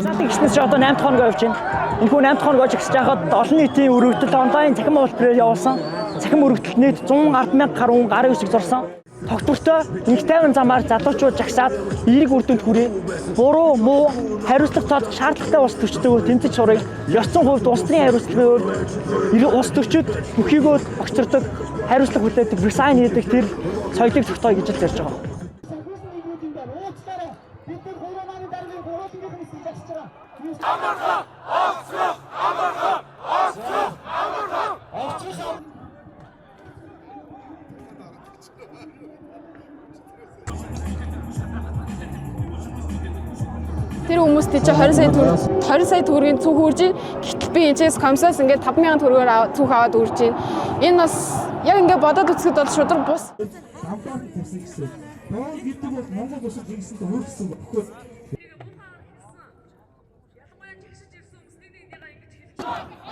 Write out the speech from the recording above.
Цаатын гişнээс одоо 8 хоног явж байна. Энэхүү 8 хоног ажигсж байхад олон нийтийн өргөдөл онлайн цахим хөлбөрөөр явуулсан. Цахим өргөдөлд нийт 110 мянга гаруй гарын үсэг зурсан. Тогтвортой нэг тайван замаар залуучууд жагсаад эерэг үр дүнд хүрээ. Буруу, муу, хариуцлага тооцох шаардлагатай улс төрчдөө тэмцэж сурыг. Ёсцон хувьд улс төрийн хариуцлагын хувьд улс төрчид бүхийгөө огцордог, хариуцлага хүлээдэг, resign хийдэг тэр соёлыг тогтооё гэж ярьж байгаа. Тэр хүмүүс тийч 20 сая төгрөгийн цүх үрж ийн. Гэтэл би энэчээс комиссаас ингээд 5,000 төгрөгөөр цүх аваад үрж ийн. Энэ бас яг ингээд бодоод үзэхэд бол шудраг бус. Хамгаалалт тавьсан гэсэн. Тоон гэдэг бол Монгол улсад ингэсэн өөрчлөсөн баггүй. Ялангуяа жигшиж ирсэн хүмүүсийн энийг ингэж хэлж